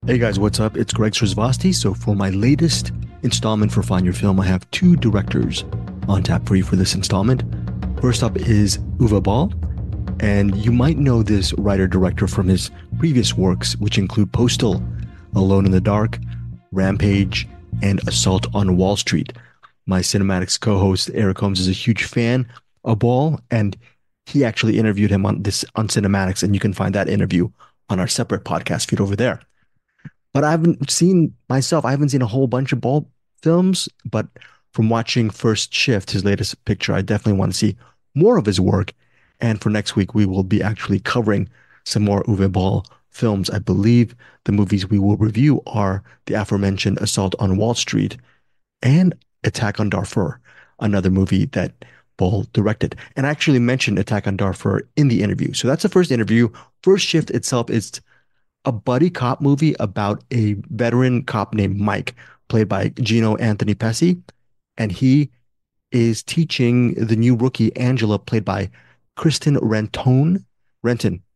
Hey guys, what's up? It's Greg Srisvasti. So for my latest installment for Find Your Film, I have two directors on tap for you for this installment. First up is Uwe Boll, and you might know this writer-director from his previous works, which include Postal, Alone in the Dark, Rampage, and Assault on Wall Street. My Cinematics co-host Eric Holmes is a huge fan of Boll, and he actually interviewed him on Cinematics, and you can find that interview on our separate podcast feed over there. But I haven't seen a whole bunch of Boll films, but from watching First Shift, his latest picture, I definitely want to see more of his work. And for next week, we will be actually covering some more Uwe Boll films. I believe the movies we will review are the aforementioned Assault on Wall Street and Attack on Darfur, another movie that Boll directed. And I actually mentioned Attack on Darfur in the interview. So that's the first interview. First Shift itself is a buddy cop movie about a veteran cop named Mike, played by Gino Anthony Pesci, and he is teaching the new rookie Angela, played by Renton,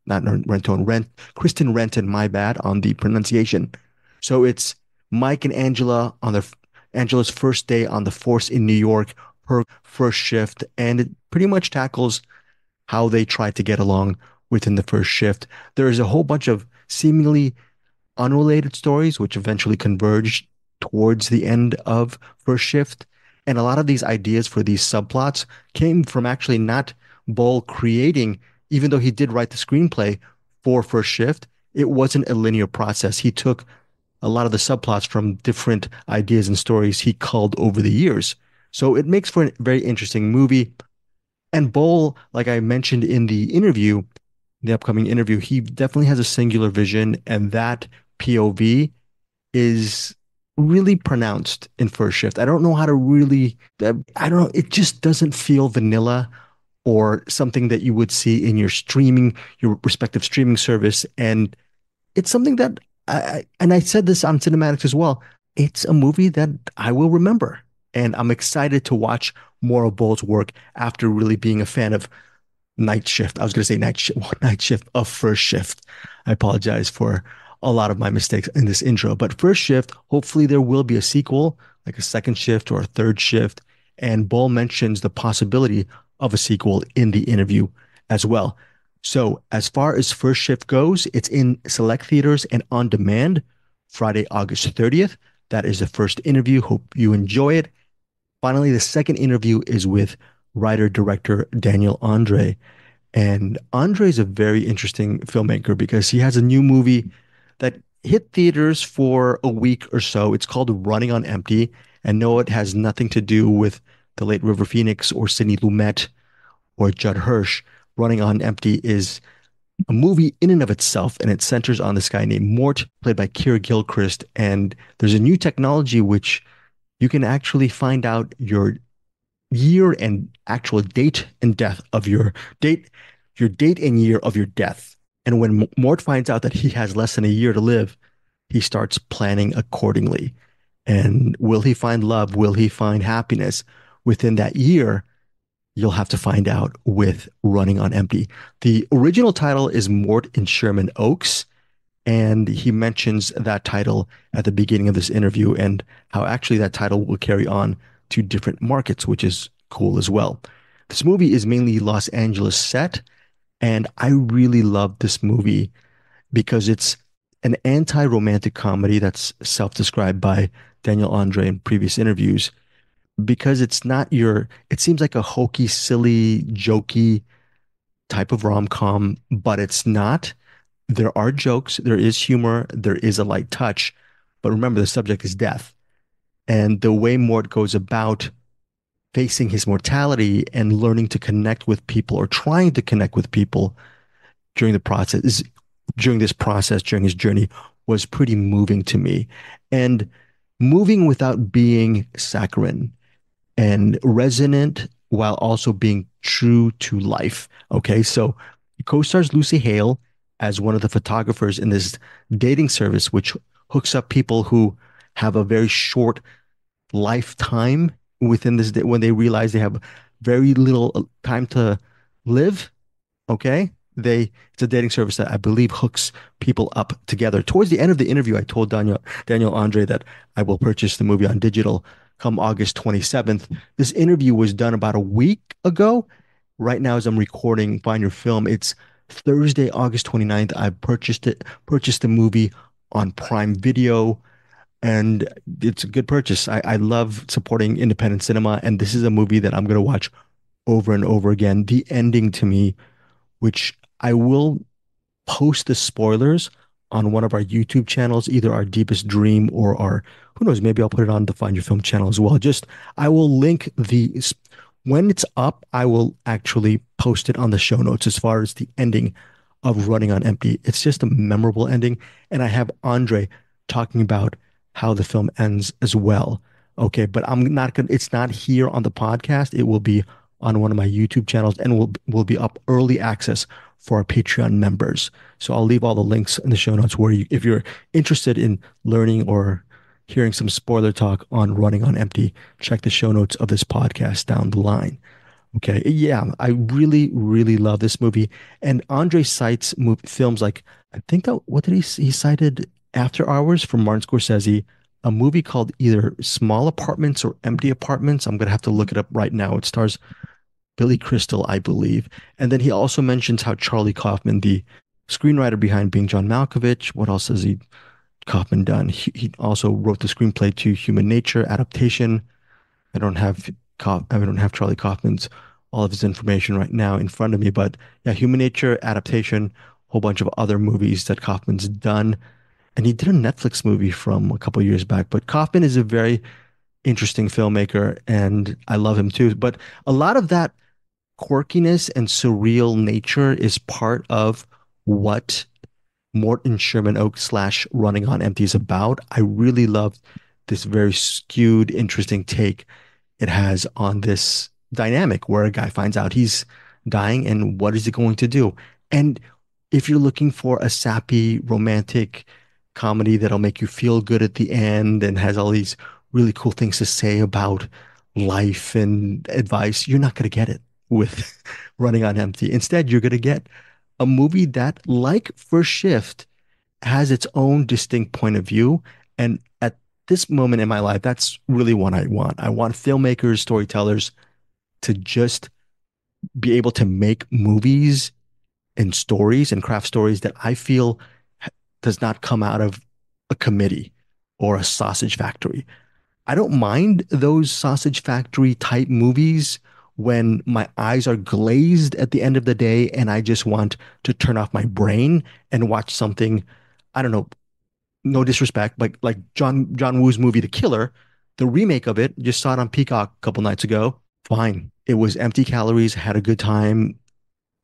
not Rentone, Kristen Renton. My bad on the pronunciation. So it's Mike and Angela on Angela's first day on the force in New York, her first shift, and it pretty much tackles how they try to get along within the first shift. There is a whole bunch of seemingly unrelated stories which eventually converge towards the end of first shift. And a lot of these ideas for these subplots came from actually not Boll creating, even though he did write the screenplay for first shift, it wasn't a linear process. He took a lot of the subplots from different ideas and stories he culled over the years. So it makes for a very interesting movie. And Boll, like I mentioned in the upcoming interview, he definitely has a singular vision, and that POV is really pronounced in First Shift. I don't know how to really, I don't know, it just doesn't feel vanilla or something that you would see in your respective streaming service. And it's something that and I said this on Cinematics as well, it's a movie that I will remember. And I'm excited to watch more of Boll's work after really being a fan of Night Shift. I was going to say Night Shift of First Shift. I apologize for a lot of my mistakes in this intro, but First Shift, hopefully there will be a sequel, like a second shift or a third shift. And Boll mentions the possibility of a sequel in the interview as well. So as far as First Shift goes, it's in select theaters and on demand Friday, August 30th. That is the first interview. Hope you enjoy it. Finally, the second interview is with writer-director Daniel André. And Andre is a very interesting filmmaker because he has a new movie that hit theaters for a week or so. It's called Running on Empty. And no, it has nothing to do with the late River Phoenix or Sidney Lumet or Judd Hirsch. Running on Empty is a movie in and of itself, and it centers on this guy named Mort, played by Keir Gilchrist. And there's a new technology which you can actually find out your year and actual date and death of your date and year of your death. And when Mort finds out that he has less than a year to live, he starts planning accordingly. And will he find love? Will he find happiness within that year? You'll have to find out with Running on Empty. The original title is Mort in Sherman Oaks, and he mentions that title at the beginning of this interview and how actually that title will carry on to different markets, which is cool as well. This movie is mainly Los Angeles set, and I really love this movie because it's an anti-romantic comedy that's self-described by Daniel Andre in previous interviews because it seems like a hokey, silly, jokey type of rom-com, but it's not. There are jokes, there is humor, there is a light touch, but remember the subject is death. And the way Mort goes about facing his mortality and learning to connect with people or trying to connect with people during the process during his journey was pretty moving to me. And moving without being saccharine and resonant while also being true to life. Okay, so it co-stars Lucy Hale as one of the photographers in this dating service, which hooks up people who have a very short lifetime within this when they realize they have very little time to live. Okay. It's a dating service that I believe hooks people up together. Towards the end of the interview, I told Daniel Andre that I will purchase the movie on digital come August 27th. This interview was done about a week ago. Right now, as I'm recording Find Your Film, it's Thursday, August 29th. I purchased the movie on Prime Video, and it's a good purchase. I love supporting independent cinema, and this is a movie that I'm going to watch over and over again. The ending to me, which I will post the spoilers on one of our YouTube channels, either our Deepest Dream or our, who knows, maybe I'll put it on the Find Your Film channel as well. I will link when it's up, I will actually post it on the show notes as far as the ending of Running on Empty. It's just a memorable ending. And I have Andre talking about how the film ends as well. Okay, but it's not here on the podcast. It will be on one of my YouTube channels and will be up early access for our Patreon members. So I'll leave all the links in the show notes where if you're interested in learning or hearing some spoiler talk on Running on Empty, check the show notes of this podcast down the line. Okay. Yeah, I really, really love this movie. And Andre cites films like, I think that, what did he cited After Hours from Martin Scorsese, a movie called either Small Apartments or Empty Apartments. I'm going to have to look it up right now. It stars Billy Crystal, I believe. And then he also mentions how Charlie Kaufman, the screenwriter behind Being John Malkovich, what else has Kaufman done? He also wrote the screenplay to Human Nature adaptation. I don't have Charlie Kaufman's all of his information right now in front of me, but yeah, Human Nature adaptation, a whole bunch of other movies that Kaufman's done, and he did a Netflix movie from a couple of years back. But Kaufman is a very interesting filmmaker, and I love him too. But a lot of that quirkiness and surreal nature is part of what Morton Sherman Oak / Running on Empty is about. I really love this very skewed, interesting take it has on this dynamic where a guy finds out he's dying and what is he going to do? And if you're looking for a sappy, romantic comedy that'll make you feel good at the end and has all these really cool things to say about life and advice, you're not going to get it with Running on Empty. Instead, you're going to get a movie that, like First Shift, has its own distinct point of view. And at this moment in my life, that's really what I want. I want filmmakers, storytellers to just be able to make movies and stories and craft stories that I feel does not come out of a committee or a sausage factory. I don't mind those sausage factory type movies when my eyes are glazed at the end of the day and I just want to turn off my brain and watch something, I don't know, no disrespect, like John Woo's movie The Killer, the remake of it, just saw it on Peacock a couple nights ago. Fine. It was empty calories, had a good time,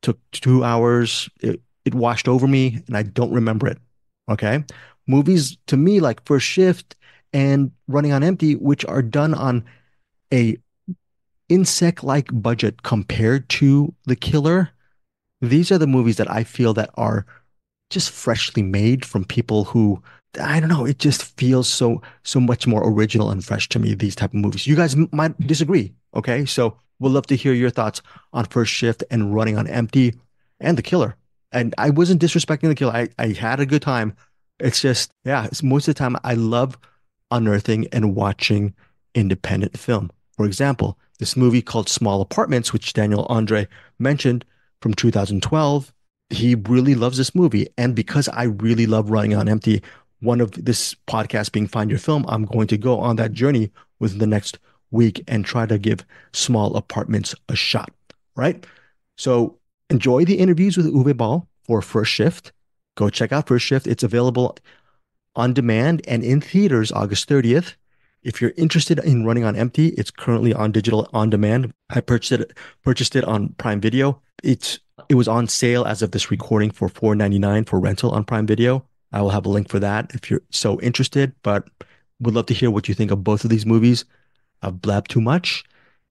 took 2 hours. It washed over me and I don't remember it. Okay. Movies to me like First Shift and Running on Empty, which are done on a insect-like budget compared to The Killer, these are the movies that I feel that are just freshly made from people who, I don't know, it just feels so much more original and fresh to me, these type of movies. You guys might disagree, okay? So we'll love to hear your thoughts on First Shift and Running on Empty and The Killer. And I wasn't disrespecting The Killer. I had a good time. It's just, yeah, most of the time I love unearthing and watching independent film. For example, this movie called Small Apartments, which Daniel Andre mentioned from 2012, he really loves this movie. And because I really love Running on Empty, one of this podcast being Find Your Film, I'm going to go on that journey within the next week and try to give Small Apartments a shot, right? So enjoy the interviews with Uwe Boll for First Shift. Go check out First Shift. It's available on demand and in theaters August 30th. If you're interested in Running on Empty, it's currently on digital on demand. I purchased it on Prime Video. It was on sale as of this recording for $4.99 for rental on Prime Video. I will have a link for that if you're so interested, but would love to hear what you think of both of these movies. I've blabbed too much.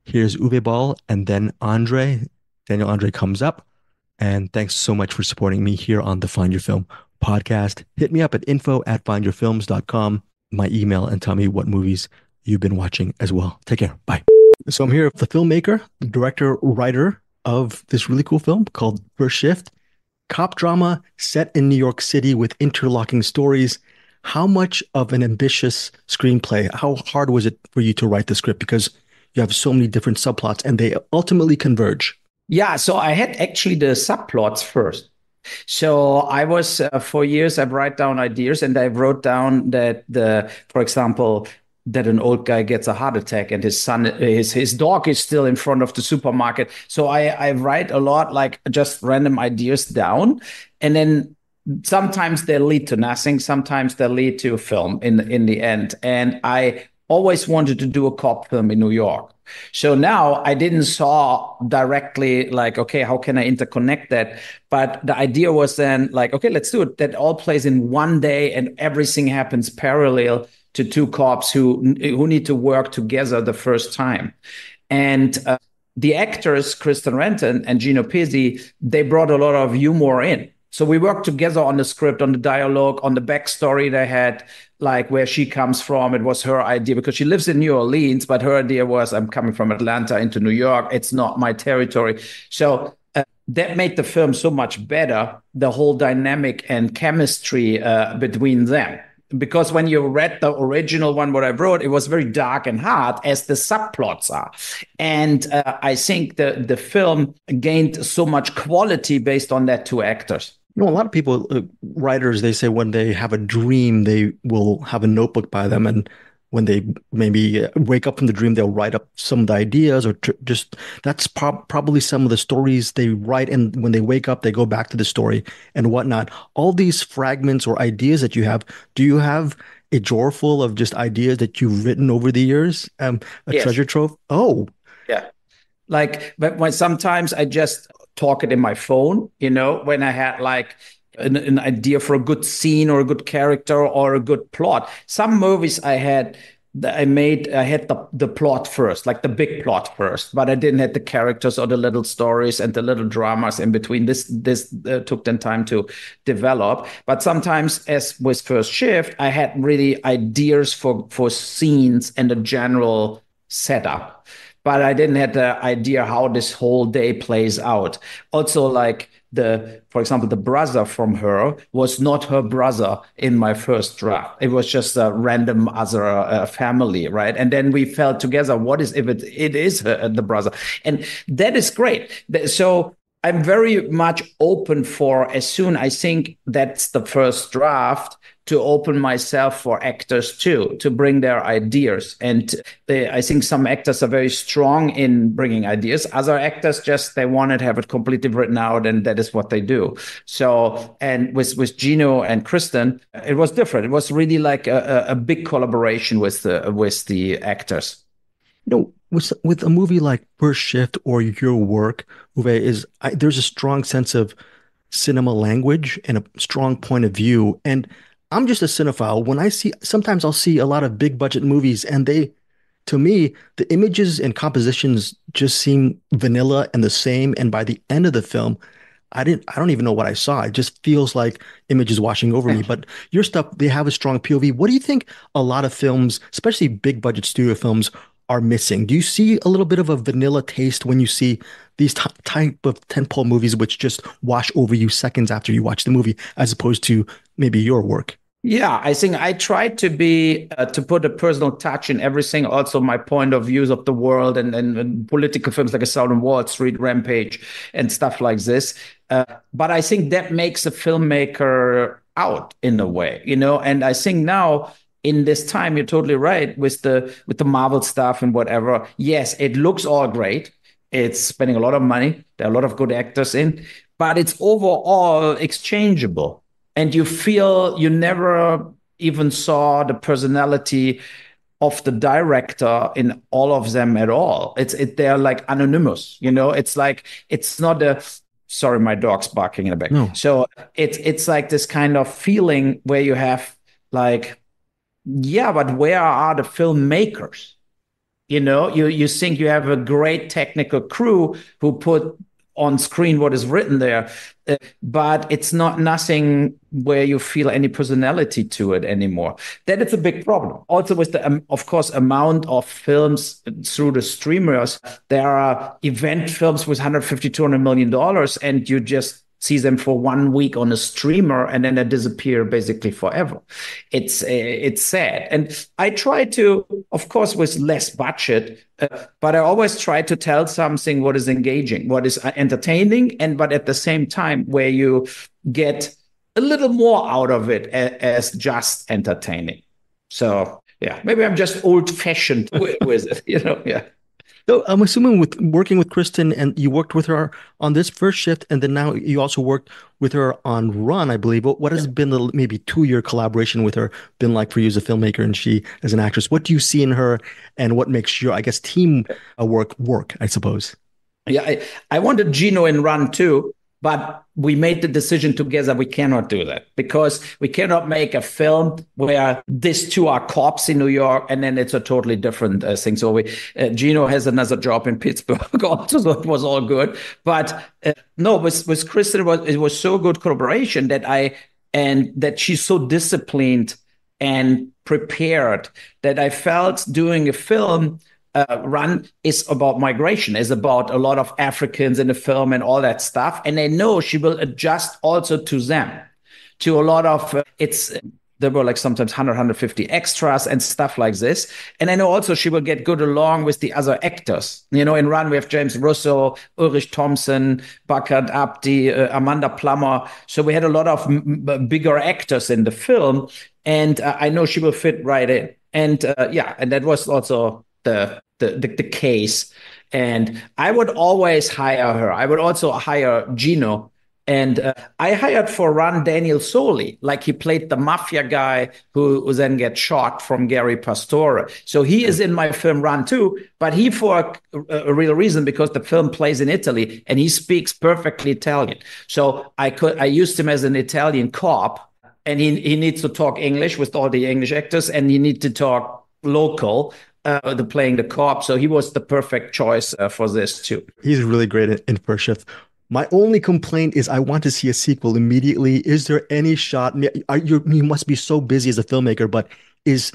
Here's Uwe Boll and then Daniel Andre comes up. And thanks so much for supporting me here on the Find Your Film podcast. Hit me up at info@findyourfilms.com, my email, and tell me what movies you've been watching as well. Take care. Bye. So I'm here with the filmmaker, the director, writer of this really cool film called First Shift. Cop drama set in New York City with interlocking stories. How much of an ambitious screenplay? How hard was it for you to write the script? Because you have so many different subplots and they ultimately converge. Yeah, so I had actually the subplots first. So I was for years I write down ideas and I wrote down that for example, that an old guy gets a heart attack and his dog is still in front of the supermarket. So I write a lot like just random ideas down, and then sometimes they lead to nothing. Sometimes they lead to a film in the end. And I always wanted to do a cop film in New York. So now I didn't saw directly like, okay, how can I interconnect that? But the idea was then like, okay, let's do it. That all plays in one day and everything happens parallel to two cops who need to work together the first time. And the actors, Kristen Renton and Gino Pizzi, they brought a lot of humor in. So we worked together on the script, on the dialogue, on the backstory they had, like where she comes from. It was her idea because she lives in New Orleans, but her idea was, I'm coming from Atlanta into New York. It's not my territory. So that made the film so much better, the whole dynamic and chemistry between them. Because when you read the original one, what I wrote, it was very dark and hard, as the subplots are. And I think the film gained so much quality based on that two actors. You know, a lot of people, writers, they say when they have a dream, they will have a notebook by them. And when they maybe wake up from the dream, they'll write up some of the ideas or just that's probably some of the stories they write. And when they wake up, they go back to the story and whatnot. All these fragments or ideas that you have, do you have a drawer full of just ideas that you've written over the years? A Yes. treasure trove? Oh, Yeah. Like, but when sometimes I just talk it in my phone, when I had like an idea for a good scene or a good character or a good plot. Some movies I had I had the plot first, like the big plot first, but I didn't have the characters or the little stories and the little dramas in between. This took them time to develop. But sometimes, as with First Shift, I had really ideas for scenes and a general setup, but I didn't have the idea how this whole day plays out. Also, like for example, the brother from her was not her brother in my first draft. It was just a random other family, right? And then we felt together, what is if it is the brother? And that is great. So I'm very much open for, as soon I think that's the first draft, to open myself for actors too, to bring their ideas. And I think some actors are very strong in bringing ideas. Other actors they want to have it completely written out, and that is what they do. So, and with Gino and Kristen, it was different. It was really like a big collaboration with the actors. With a movie like First Shift or your work, Uwe, there's a strong sense of cinema language and a strong point of view. And I'm just a cinephile. Sometimes I'll see a lot of big budget movies, and to me, the images and compositions just seem vanilla and the same. And by the end of the film, I don't even know what I saw. It just feels like images washing over me. But your stuff, they have a strong POV. What do you think a lot of films, especially big budget studio films, are missing? Do you see a little bit of a vanilla taste when you see these type of tentpole movies which just wash over you seconds after you watch the movie, as opposed to maybe your work? Yeah, I think I try to put a personal touch in everything. Also, my point of views of the world and political films like Assault on Wall Street, Rampage, and stuff like this. But I think that makes a filmmaker out in a way, And I think now, in this time, you're totally right with the Marvel stuff and whatever. Yes, it looks all great. It's spending a lot of money. There are a lot of good actors in, but it's overall exchangeable. And you feel you never even saw the personality of the director in all of them at all. They're like anonymous, It's like it's not a sorry, my dog's barking in the back. No. So it's like this kind of feeling where you have like, yeah, but where are the filmmakers? You think you have a great technical crew who put on screen what is written there, but it's nothing where you feel any personality to it anymore. That is a big problem. Also, with the of course amount of films through the streamers, there are event films with 150, $200 million, and you just see them for 1 week on a streamer and then they disappear basically forever. It's sad. And I try to, of course, with less budget, but I always try to tell something what is engaging, what is entertaining, but at the same time where you get a little more out of it as just entertaining. So yeah, maybe I'm just old fashioned with it, Yeah. So I'm assuming with working with Kristen, and you worked with her on this first shift, and then now you also worked with her on Run, I believe. What has been the maybe 2 year collaboration with her been like for you as a filmmaker and she as an actress? What do you see in her, and what makes your, I guess, team work, I suppose? Yeah, I wanted Gino in Run too, but we made the decision together we cannot do that because we cannot make a film where these two are cops in New York and then it's a totally different thing. So Gino has another job in Pittsburgh also, so it was all good. But no, with Kristen, it was so good collaboration that she's so disciplined and prepared that I felt doing a film Run is about migration, is about a lot of Africans in the film and all that stuff. And I know she will adjust also to them, to a lot of there were like sometimes 100, 150 extras and stuff like this. And I know also she will get good along with the other actors. In Run, we have James Russo, Ulrich Thompson, Bakar Abdi, Amanda Plummer. So we had a lot of bigger actors in the film. And I know she will fit right in. And and that was also the case. And I would always hire her. I would also hire Gino. And I hired for Run Daniel Soli, like he played the mafia guy who then gets shot from Gary Pastore. So he is in my film Run too, but he for a real reason because the film plays in Italy and he speaks perfectly Italian. So I used him as an Italian cop, and he needs to talk English with all the English actors, and he needs to talk local. Playing the cop, so he was the perfect choice for this too. He's really great in First Shift. My only complaint is I want to see a sequel immediately. Is there any shot? You must be so busy as a filmmaker, but is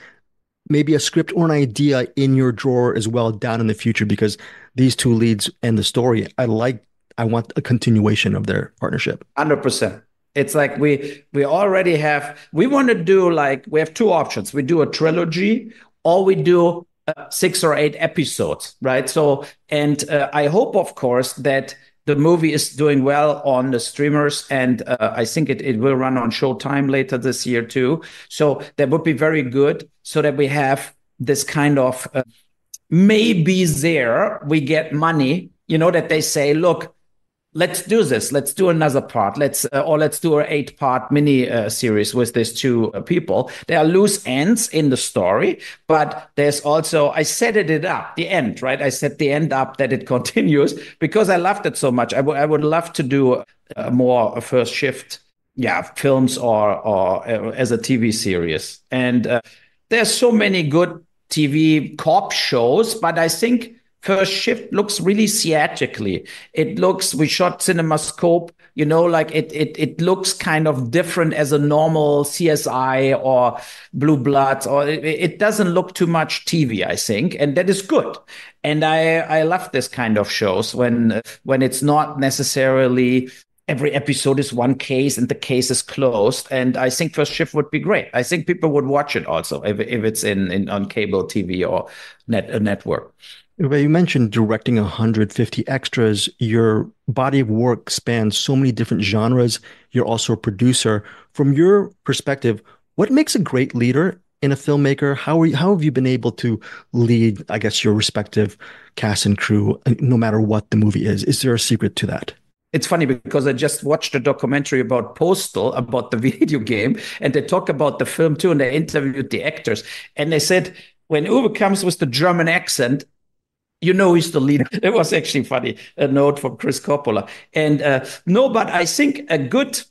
maybe a script or an idea in your drawer as well down in the future? Because these two leads and the story, I want a continuation of their partnership. 100%. It's like we already have. We want to do we have two options. We do a trilogy, or we do 6 or 8 episodes, right? So, and I hope, of course, that the movie is doing well on the streamers, and I think it will run on Showtime later this year too. So that would be very good, so that we have this kind of maybe there we get money, that they say, look, let's do this. Let's do another part. Let's do an 8-part mini series with these two people. There are loose ends in the story, but there's also, I set it up, the end, right? I set the end up that it continues because I loved it so much. I would love to do more First Shift, films or as a TV series. And there's so many good TV cop shows, but I think First Shift looks really theatrically. We shot CinemaScope, it looks kind of different as a normal CSI or Blue Bloods, or it doesn't look too much TV, I think, and that is good. And I love this kind of shows when it's not necessarily every episode is one case and the case is closed. And I think First Shift would be great. I think people would watch it also if it's on cable TV or a network. You mentioned directing 150 extras. Your body of work spans so many different genres. You're also a producer. From your perspective, what makes a great leader in a filmmaker? How have you been able to lead, I guess, your respective cast and crew, no matter what the movie is? Is there a secret to that? It's funny because I just watched a documentary about Postal, about the video game, and they talk about the film too, and they interviewed the actors. And they said, when Uwe comes with the German accent, he's the leader. It was actually funny, a note from Chris Coppola. And but I think a good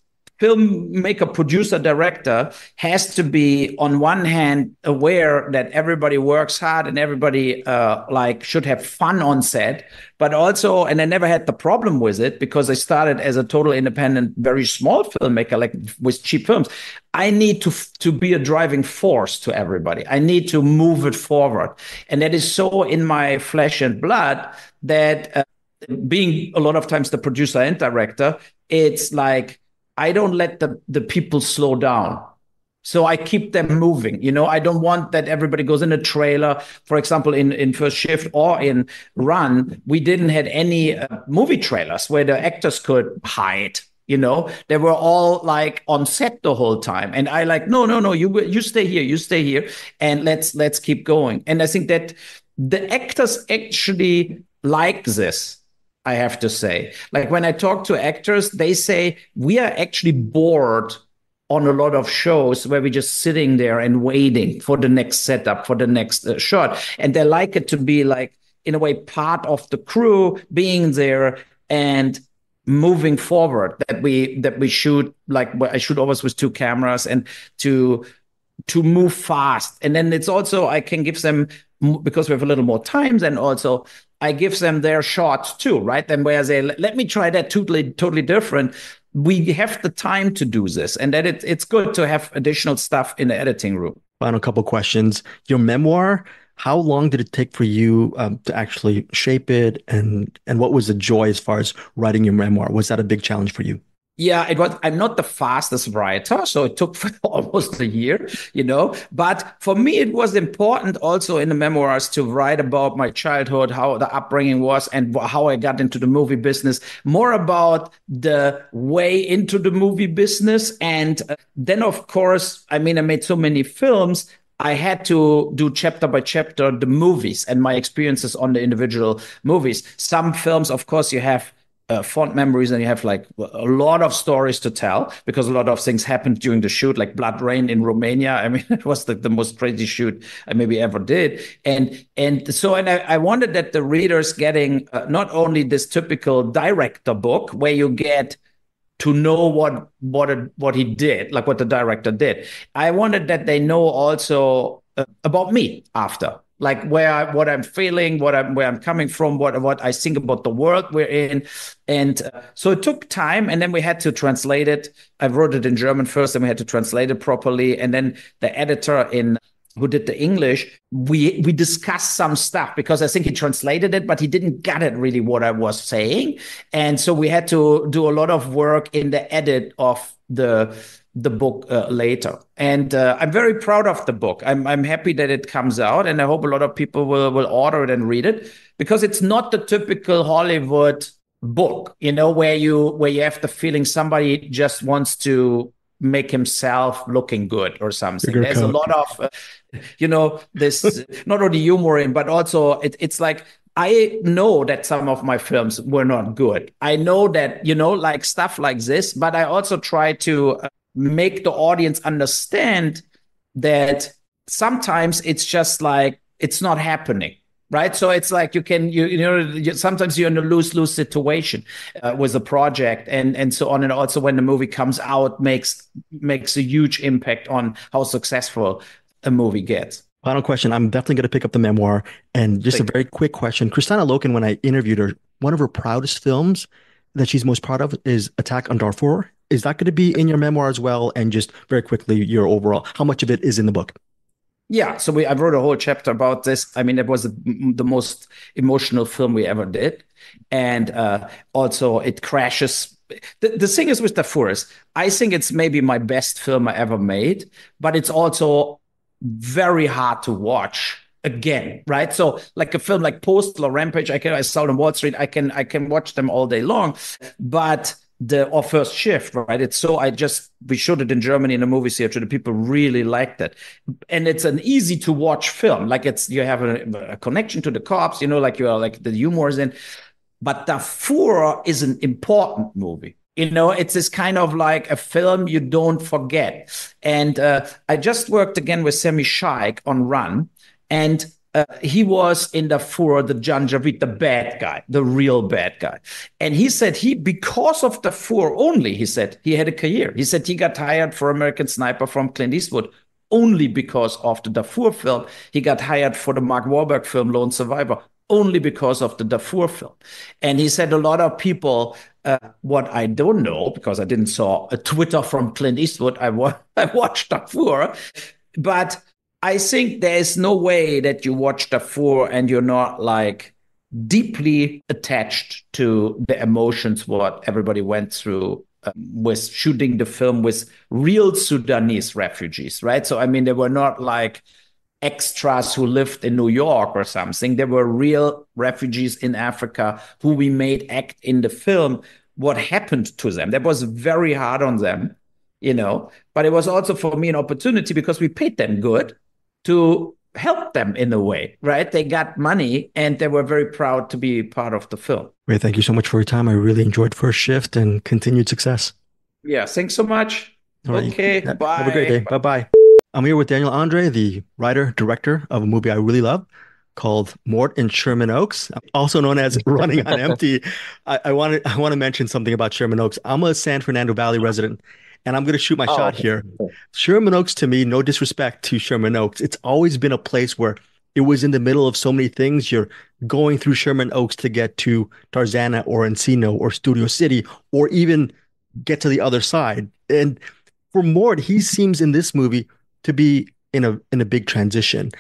filmmaker, producer, director has to be, on one hand, aware that everybody works hard and everybody should have fun on set, but also, and I never had the problem with it because I started as a total independent, very small filmmaker, like with cheap films. I need to be a driving force to everybody. I need to move it forward. And that is so in my flesh and blood that being a lot of times the producer and director, it's like I don't let the people slow down. So I keep them moving. I don't want that everybody goes in a trailer. For example, in First Shift or in Run, we didn't had any movie trailers where the actors could hide. They were all like on set the whole time, and I like, no, no, no, you stay here, and let's keep going. And I think that the actors actually like this. I have to say, like when I talk to actors, they say we are actually bored on a lot of shows where we're just sitting there and waiting for the next setup, for the next shot. And they like it to be like, in a way, part of the crew being there and moving forward, that we shoot, like I shoot always with two cameras, and to move fast. And then it's also, I can give them, because we have a little more time, then also I give them their shots too, right? Then where they let me try that totally different. We have the time to do this, and that it's good to have additional stuff in the editing room. Final couple questions. Your memoir, how long did it take for you to actually shape it, and what was the joy as far as writing your memoir? Was that a big challenge for you? Yeah, it was. I'm not the fastest writer, so it took almost a year, But for me, it was important also in the memoirs to write about my childhood, how the upbringing was, and how I got into the movie business. More about the way into the movie business, and then, of course, I mean, I made so many films. I had to do chapter by chapter the movies and my experiences on the individual movies. Some films, of course, you have fond memories, and you have like a lot of stories to tell because a lot of things happened during the shoot, like Blood Rain in Romania. I mean, it was the most crazy shoot I maybe ever did. And so I wanted that the readers getting not only this typical director book where you get to know what he did, like what the director did. I wanted that they know also about me after, like what I'm feeling, where I'm coming from, what I think about the world we're in. And so it took time, and then we had to translate it. I wrote it in German first, and we had to translate it properly. And then the editor who did the English, we discussed some stuff because I think he translated it, but he didn't get it really what I was saying. And so we had to do a lot of work in the edit of the book later. And I'm very proud of the book. I'm happy that it comes out, and I hope a lot of people will order it and read it, because it's not the typical Hollywood book, where you have the feeling somebody just wants to make himself looking good or something. There's a lot of, this not only humor in, but also it's like, I know that some of my films were not good. I know that, like stuff like this, but I also try to make the audience understand that sometimes it's just like, it's not happening. Right. So it's like sometimes you're in a lose-lose situation with a project and so on. And also when the movie comes out, makes a huge impact on how successful a movie gets. Final question. I'm definitely going to pick up the memoir. And just a very quick question. Kristanna Loken, when I interviewed her, one of her proudest films that she's most proud of is Attack on Darfur. Is that going to be in your memoir as well? And just very quickly, your overall, how much of it is in the book? Yeah, so I wrote a whole chapter about this. I mean, it was the most emotional film we ever did. And also it crashes. The thing is with Darfur, I think it's maybe my best film I ever made, but it's also very hard to watch again, right? So like a film like Postal or Rampage, I saw on Wall Street, I can watch them all day long, but or First Shift, right? We showed it in Germany in a movie theater. The people really liked it. And it's an easy to watch film. Like you have a connection to the cops, like the humor is in. But Darfur is an important movie. It's this kind of like a film you don't forget. And I just worked again with Sami Shaikh on Run. And he was in Darfur, the Janjaweed, the bad guy, the real bad guy. And he said because of Darfur only, he said he had a career. He said he got hired for American Sniper from Clint Eastwood only because of the Darfur film. He got hired for the Mark Wahlberg film Lone Survivor only because of the Darfur film. And he said a lot of people, what I don't know, because I didn't saw a Twitter from Clint Eastwood, I watched Darfur, but I think there is no way that you watch Darfur and you're not like deeply attached to the emotions what everybody went through with shooting the film with real Sudanese refugees, right? So I mean, they were not like extras who lived in New York or something. There were real refugees in Africa who we made act in the film what happened to them. That was very hard on them, but it was also for me an opportunity because we paid them good to help them in a way, right? They got money and they were very proud to be part of the film. Great. Thank you so much for your time. I really enjoyed First Shift and continued success. Yeah, thanks so much. All right. Okay, Have a great day. bye. Bye bye. I'm here with Daniel André, the writer, director of a movie I really love called Mort in Sherman Oaks, also known as Running on Empty. I want to mention something about Sherman Oaks. I'm a San Fernando Valley resident, and I'm going to shoot my shot Okay. here. Sherman Oaks, to me, no disrespect to Sherman Oaks, it's always been a place where it was in the middle of so many things. You're going through Sherman Oaks to get to Tarzana or Encino or Studio City, or even get to the other side. And for Mort, he seems in this movie to be in a big transition.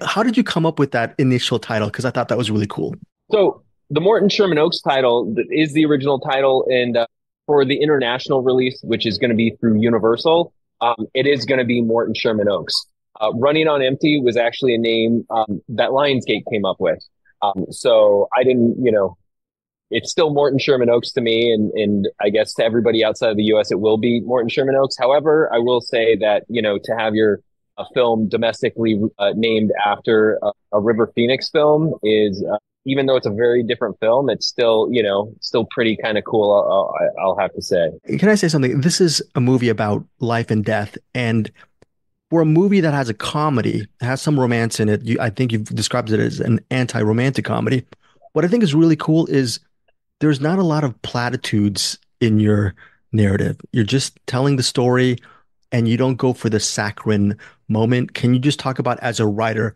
How did you come up with that initial title? Because I thought that was really cool. So the Morton Sherman Oaks title is the original title, and for the international release, which is going to be through Universal, it is going to be Morton Sherman Oaks. Running on Empty was actually a name that Lionsgate came up with. So I didn't, it's still Morton Sherman Oaks to me, and I guess to everybody outside of the U.S. it will be Morton Sherman Oaks. However, I will say that to have your film domestically named after a River Phoenix film is even though it's a very different film, it's still still pretty kind of cool. I'll have to say. Can I say something? This is a movie about life and death, and for a movie that has a comedy, has some romance in it, I think you've described it as an anti-romantic comedy. What I think is really cool is there's not a lot of platitudes in your narrative. You're just telling the story and you don't go for the saccharine moment. Can you just talk about, as a writer,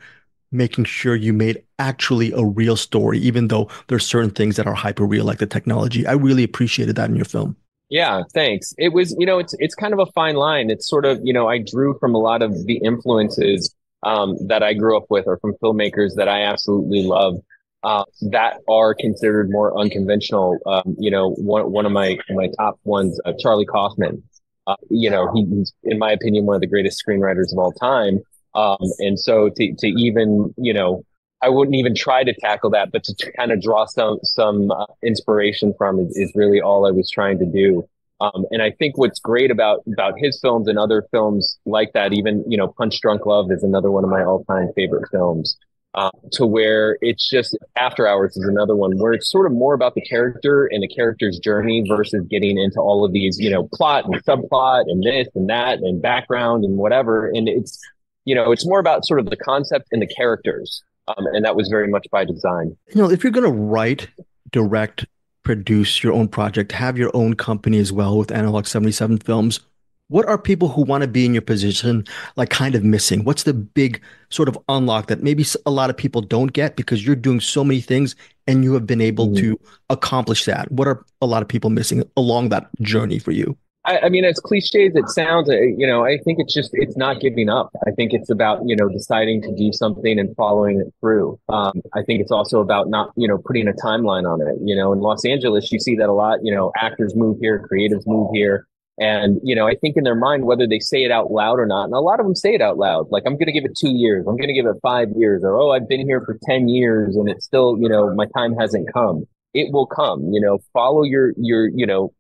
making sure you made actually a real story, even though there's certain things that are hyper real, like the technology? I really appreciated that in your film. Yeah, thanks. It was, it's kind of a fine line. It's sort of, I drew from a lot of the influences that I grew up with, or from filmmakers that I absolutely love, that are considered more unconventional. One of my top ones, Charlie Kaufman. He's, in my opinion, one of the greatest screenwriters of all time. And so to even, I wouldn't even try to tackle that, but to kind of draw some inspiration from is really all I was trying to do. And I think what's great about his films and other films like that, even Punch Drunk Love is another one of my all-time favorite films. To where it's just After Hours is another one where it's sort of more about the character and the character's journey versus getting into all of these plot and subplot and this and that and background and whatever. And it's more about sort of the concept and the characters. And that was very much by design. If you're going to write, direct, produce your own project, have your own company as well with Analog 77 Films, what are people who want to be in your position like kind of missing? What's the big sort of unlock that maybe a lot of people don't get because you're doing so many things and you have been able to accomplish that? What are a lot of people missing along that journey for you? I mean, as cliche as it sounds, I think it's not giving up. I think it's about, deciding to do something and following it through. I think it's also about not, putting a timeline on it. In Los Angeles, you see that a lot, actors move here, creatives move here. And, I think in their mind, whether they say it out loud or not, and a lot of them say it out loud, like, I'm going to give it 2 years, I'm going to give it 5 years, or, oh, I've been here for 10 years and it's still, my time hasn't come. It will come, follow your,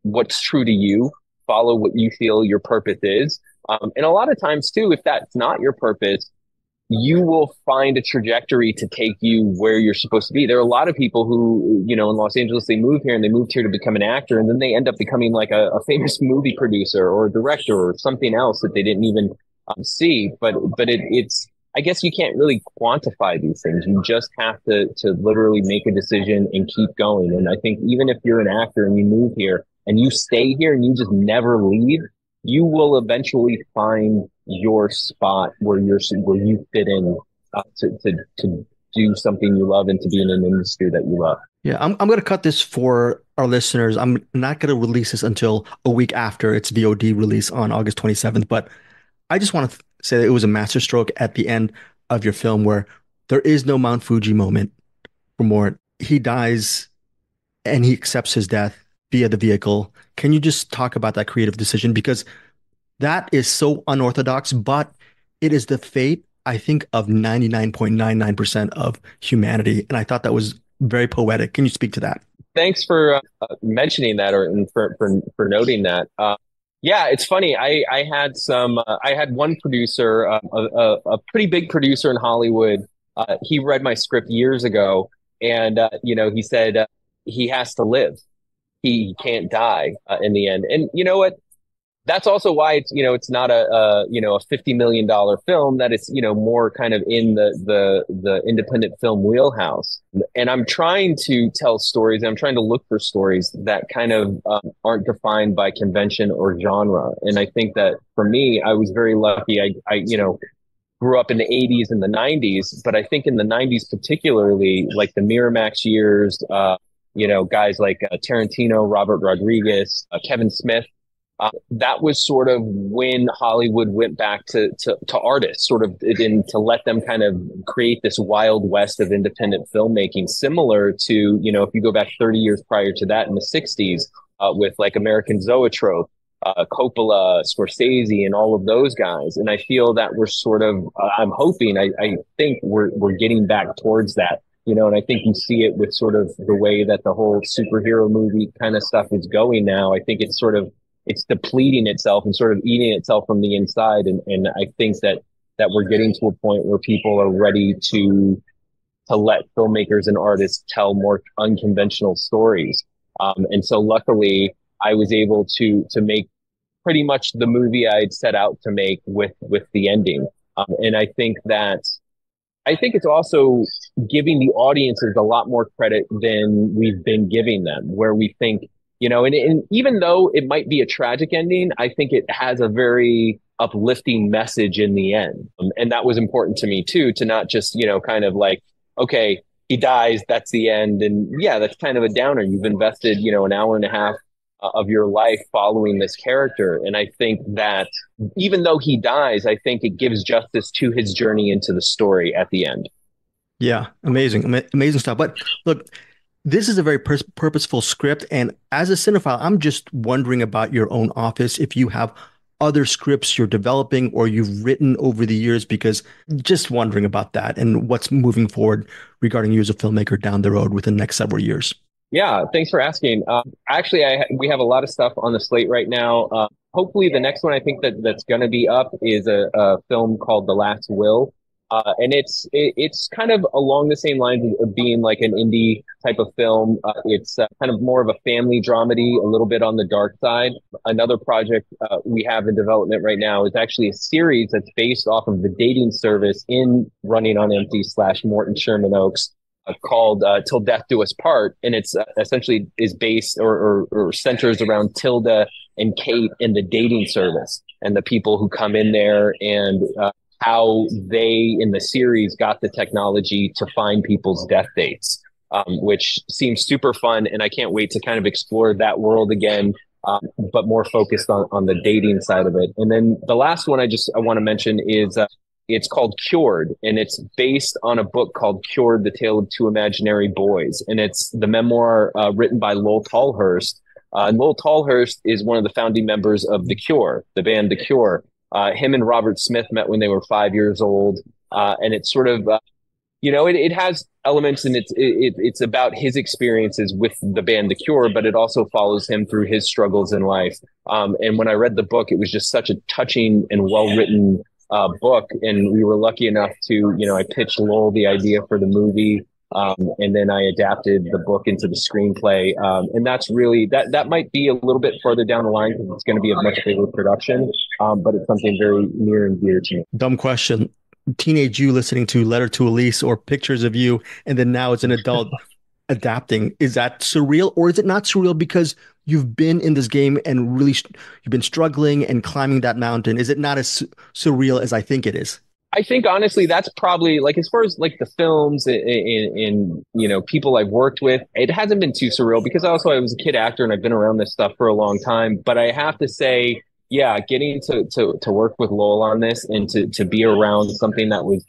what's true to you. Follow what you feel your purpose is. And a lot of times too, if that's not your purpose, you will find a trajectory to take you where you're supposed to be. There are a lot of people who, in Los Angeles, they move here and they moved here to become an actor, and then they end up becoming like a famous movie producer or a director or something else that they didn't even see. But it's, I guess you can't really quantify these things. You just have to literally make a decision and keep going. And I think even if you're an actor and you move here, and you stay here and you just never leave, you will eventually find your spot where you fit in to do something you love and to be in an industry that you love. Yeah, I'm going to cut this for our listeners. I'm not going to release this until a week after its VOD release on August 27th. But I just want to say that it was a masterstroke at the end of your film where there is no Mount Fuji moment for Mort. he dies and he accepts his death via the vehicle. Can you just talk about that creative decision? Because that is so unorthodox, but it is the fate, I think, of 99.99% of humanity. And I thought that was very poetic. Can you speak to that? Thanks for mentioning that, or and for noting that. Yeah, it's funny. I had I had one producer, a pretty big producer in Hollywood. He read my script years ago, and he said he has to live. He can't die in the end. And you know what? That's also why it's not a $50 million film, that it's more kind of in the independent film wheelhouse. And I'm trying to tell stories. I'm trying to look for stories that kind of aren't defined by convention or genre. And I think that for me, I was very lucky. I grew up in the 80s and the 90s, but I think in the 90s particularly, like the Miramax years, guys like Tarantino, Robert Rodriguez, Kevin Smith. That was sort of when Hollywood went back to artists, sort of to let them kind of create this wild west of independent filmmaking, similar to, if you go back 30 years prior to that in the 60s, with like American Zoetrope, Coppola, Scorsese, and all of those guys. And I feel that we're sort of, I'm hoping, I think we're getting back towards that. And I think you see it with sort of the way that the whole superhero movie kind of stuff is going now. I think it's depleting itself and sort of eating itself from the inside. And I think that we're getting to a point where people are ready to let filmmakers and artists tell more unconventional stories. And so luckily I was able to make pretty much the movie I'd set out to make with the ending. And I think it's also giving the audiences a lot more credit than we've been giving them, where we think, and even though it might be a tragic ending, I think it has a very uplifting message in the end. And that was important to me too, to not just, kind of like, okay, he dies, that's the end. And yeah, that's kind of a downer. You've invested, an hour and a half of your life following this character. And I think that even though he dies, I think it gives justice to his journey into the story at the end. Yeah, amazing, amazing stuff. But look, this is a very purposeful script. And as a cinephile, I'm just wondering about your own office, if you have other scripts you're developing or you've written over the years, because just wondering about that and what's moving forward regarding you as a filmmaker down the road within the next several years. Yeah, thanks for asking. Actually, we have a lot of stuff on the slate right now. Hopefully, the next one I think that's going to be up is a film called The Last Will. And it's kind of along the same lines of being like an indie type of film. It's kind of more of a family dramedy, a little bit on the dark side. Another project we have in development right now is actually a series that's based off of the dating service in Running on Empty / Morton Sherman Oaks, called Till Death Do Us Part. And it's essentially is based or centers around Tilda and Kate in the dating service and the people who come in there, and how they in the series got the technology to find people's death dates, which seems super fun. And I can't wait to kind of explore that world again, but more focused on the dating side of it. And then the last one I want to mention is it's called Cured, and it's based on a book called Cured, The Tale of Two Imaginary Boys. And it's the memoir written by Lowell Tolhurst. And Lowell Tolhurst is one of the founding members of The Cure, the band The Cure. Him and Robert Smith met when they were 5 years old. And it's sort of, it has elements, and it's about his experiences with the band The Cure, but it also follows him through his struggles in life. And when I read the book, it was just such a touching and well-written book. And we were lucky enough to, I pitched Lowell the idea for the movie. And then I adapted the book into the screenplay. And that's really, that might be a little bit further down the line because it's going to be a much bigger production. But it's something very near and dear to me. Dumb question. Teenage you listening to Letter to Elise or pictures of you, and then now as an adult adapting. Is that surreal, or is it not surreal because you've been in this game and really you've been struggling and climbing that mountain? Is it not as surreal as I think it is? I think honestly, that's probably like, as far as like the films and people I've worked with, it hasn't been too surreal because I was a kid actor and I've been around this stuff for a long time. But I have to say, yeah, getting to work with Lowell on this and to be around something that was,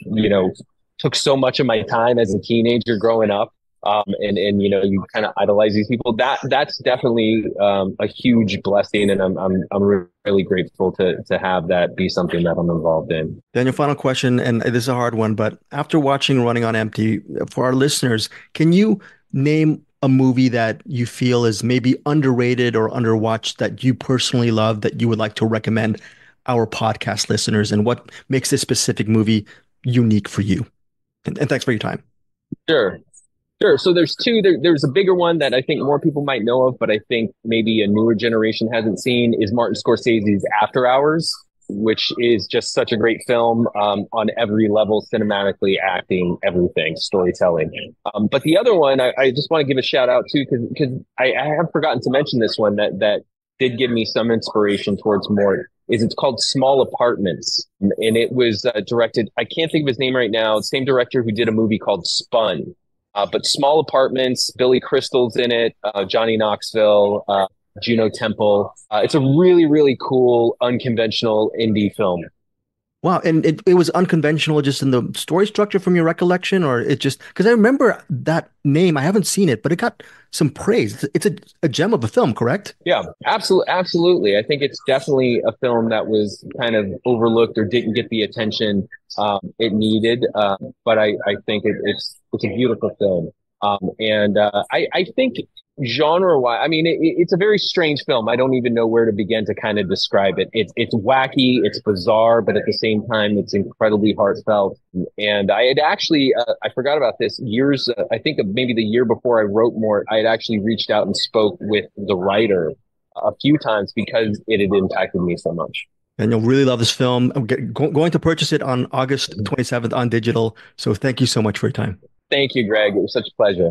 took so much of my time as a teenager growing up, and you kind of idolize these people. That's definitely a huge blessing, and I'm really grateful to have that be something that I'm involved in. Daniel, final question, and this is a hard one, but after watching Running on Empty, for our listeners, can you name a movie that you feel is maybe underrated or underwatched that you personally love that you would like to recommend our podcast listeners, and what makes this specific movie unique for you? And thanks for your time. Sure. Sure. So there's two. There's a bigger one that I think more people might know of, but I think maybe a newer generation hasn't seen, is Martin Scorsese's After Hours, which is just such a great film on every level, cinematically, acting, everything, storytelling. But the other one, I just want to give a shout out to, because I have forgotten to mention this one that did give me some inspiration towards more. It's called Small Apartments, and it was directed. I can't think of his name right now. Same director who did a movie called Spun. But Small Apartments, Billy Crystal's in it, Johnny Knoxville, Juno Temple. It's a really, really cool, unconventional indie film. Wow, and it was unconventional just in the story structure from your recollection, or it just because I remember that name, I haven't seen it, but it got some praise. It's a gem of a film, correct? Yeah, absolutely. I think it's definitely a film that was kind of overlooked or didn't get the attention it needed. But I think it's a beautiful film. And I think genre-wise, I mean, it's a very strange film. I don't even know where to begin to kind of describe it. It's wacky, it's bizarre, but at the same time, it's incredibly heartfelt. And I had actually, I forgot about this years, I think maybe the year before I wrote more, I had actually reached out and spoke with the writer a few times because it had impacted me so much. And you'll really love this film. I'm going to purchase it on August 27th on digital. So thank you so much for your time. Thank you, Greg. It was such a pleasure.